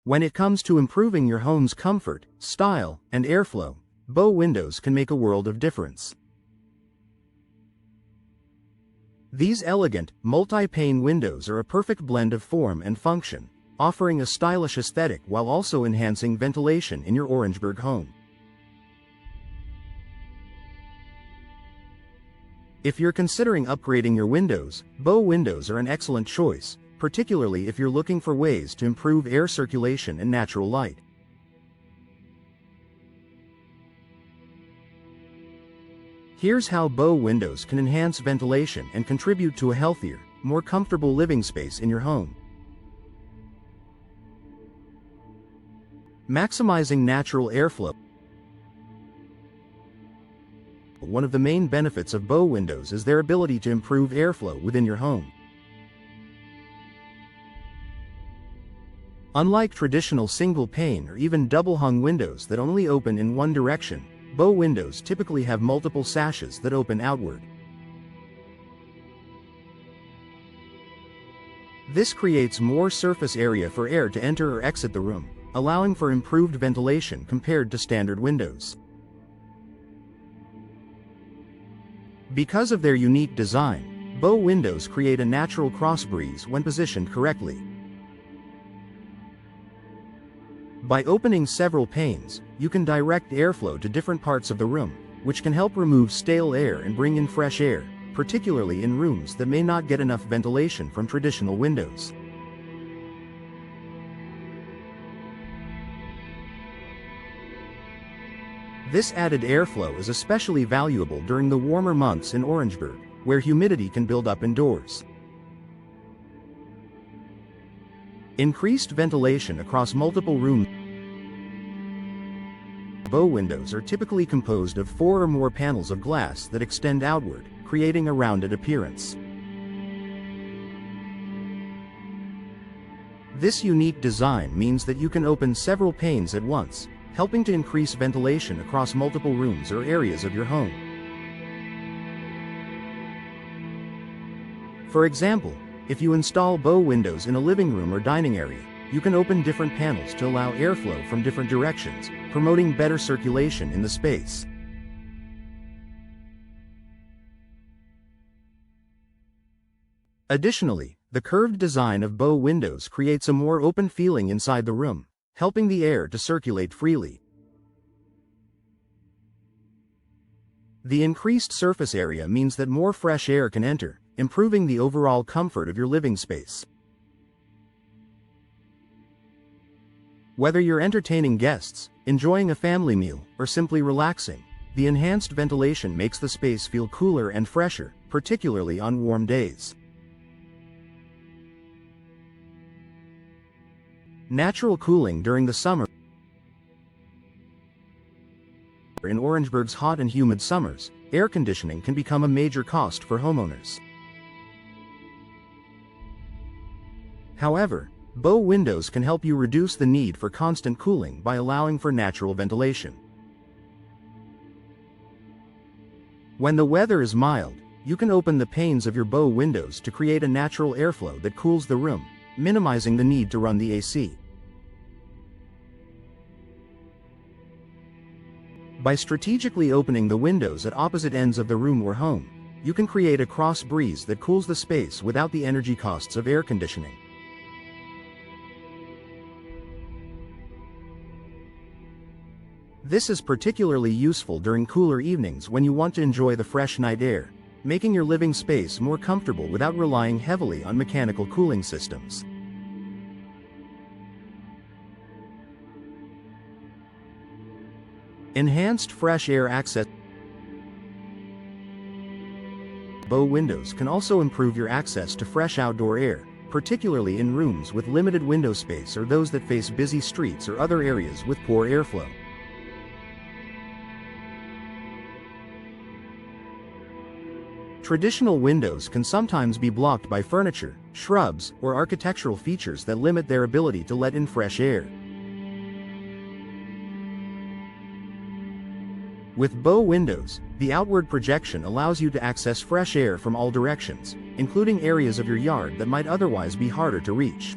When it comes to improving your home's comfort, style, and airflow, Bow Windows can make a world of difference. These elegant, multi-pane windows are a perfect blend of form and function, offering a stylish aesthetic while also enhancing ventilation in your Orangeburg home. If you're considering upgrading your windows, Bow Windows are an excellent choice, particularly if you're looking for ways to improve air circulation and natural light. Here's how Bow Windows can enhance ventilation and contribute to a healthier, more comfortable living space in your home. Maximizing natural airflow. One of the main benefits of Bow Windows is their ability to improve airflow within your home. Unlike traditional single-pane or even double-hung windows that only open in one direction, Bow Windows typically have multiple sashes that open outward. This creates more surface area for air to enter or exit the room, allowing for improved ventilation compared to standard windows. Because of their unique design, Bow Windows create a natural cross breeze when positioned correctly. By opening several panes, you can direct airflow to different parts of the room, which can help remove stale air and bring in fresh air, particularly in rooms that may not get enough ventilation from traditional windows. This added airflow is especially valuable during the warmer months in Orangeburg, where humidity can build up indoors. Increased ventilation across multiple rooms. Bow windows are typically composed of 4 or more panels of glass that extend outward, creating a rounded appearance. This unique design means that you can open several panes at once, helping to increase ventilation across multiple rooms or areas of your home. For example, if you install Bow Windows in a living room or dining area, you can open different panels to allow airflow from different directions, promoting better circulation in the space. Additionally, the curved design of Bow Windows creates a more open feeling inside the room, helping the air to circulate freely. The increased surface area means that more fresh air can enter, improving the overall comfort of your living space. Whether you're entertaining guests, enjoying a family meal, or simply relaxing, the enhanced ventilation makes the space feel cooler and fresher, particularly on warm days. Natural cooling during the summer. In Orangeburg's hot and humid summers, air conditioning can become a major cost for homeowners. However, Bow Windows can help you reduce the need for constant cooling by allowing for natural ventilation. When the weather is mild, you can open the panes of your Bow Windows to create a natural airflow that cools the room, minimizing the need to run the AC. By strategically opening the windows at opposite ends of the room or home, you can create a cross breeze that cools the space without the energy costs of air conditioning. This is particularly useful during cooler evenings when you want to enjoy the fresh night air, making your living space more comfortable without relying heavily on mechanical cooling systems. Enhanced fresh air access. Bow Windows can also improve your access to fresh outdoor air, particularly in rooms with limited window space or those that face busy streets or other areas with poor airflow. Traditional windows can sometimes be blocked by furniture, shrubs, or architectural features that limit their ability to let in fresh air. With Bow Windows, the outward projection allows you to access fresh air from all directions, including areas of your yard that might otherwise be harder to reach.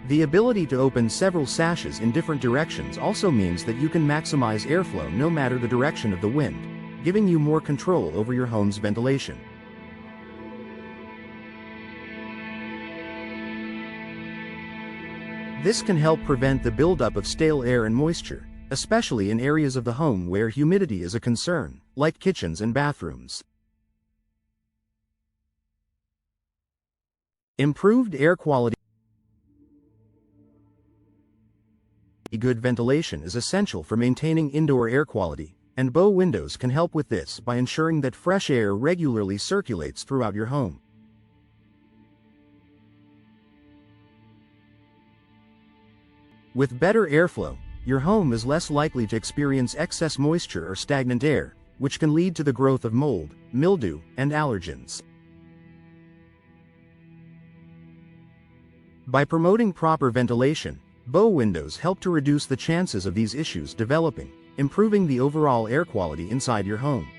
The ability to open several sashes in different directions also means that you can maximize airflow no matter the direction of the wind, giving you more control over your home's ventilation. This can help prevent the buildup of stale air and moisture, especially in areas of the home where humidity is a concern, like kitchens and bathrooms. Improved air quality. Good ventilation is essential for maintaining indoor air quality, and Bow Windows can help with this by ensuring that fresh air regularly circulates throughout your home. With better airflow, your home is less likely to experience excess moisture or stagnant air, which can lead to the growth of mold, mildew, and allergens. By promoting proper ventilation, Bow Windows help to reduce the chances of these issues developing, improving the overall air quality inside your home.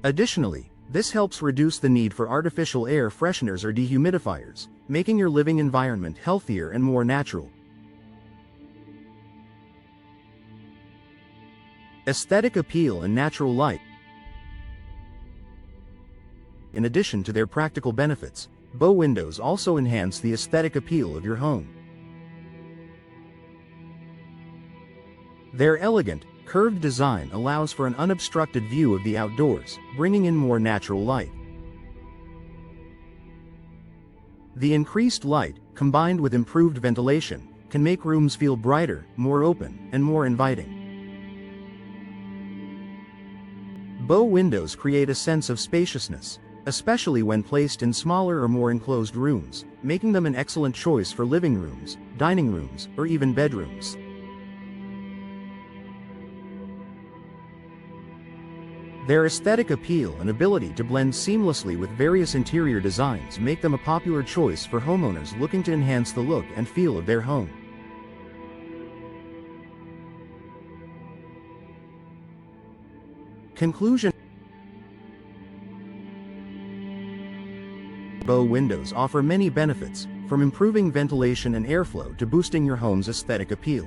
Additionally, this helps reduce the need for artificial air fresheners or dehumidifiers, making your living environment healthier and more natural. Aesthetic appeal and natural light. In addition to their practical benefits, Bow Windows also enhance the aesthetic appeal of your home. Their elegant, curved design allows for an unobstructed view of the outdoors, bringing in more natural light. The increased light, combined with improved ventilation, can make rooms feel brighter, more open, and more inviting. Bow Windows create a sense of spaciousness, especially when placed in smaller or more enclosed rooms, making them an excellent choice for living rooms, dining rooms, or even bedrooms. Their aesthetic appeal and ability to blend seamlessly with various interior designs make them a popular choice for homeowners looking to enhance the look and feel of their home. Conclusion. Bow Windows offer many benefits, from improving ventilation and airflow to boosting your home's aesthetic appeal.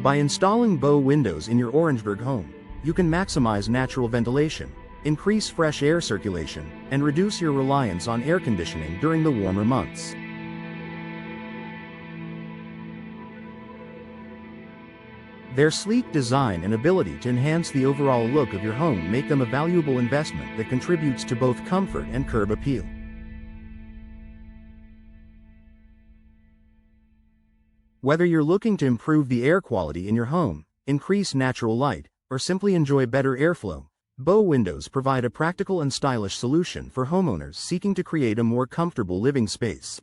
By installing Bow Windows in your Orangeburg home, you can maximize natural ventilation, increase fresh air circulation, and reduce your reliance on air conditioning during the warmer months. Their sleek design and ability to enhance the overall look of your home make them a valuable investment that contributes to both comfort and curb appeal. Whether you're looking to improve the air quality in your home, increase natural light, or simply enjoy better airflow, Bow Windows provide a practical and stylish solution for homeowners seeking to create a more comfortable living space.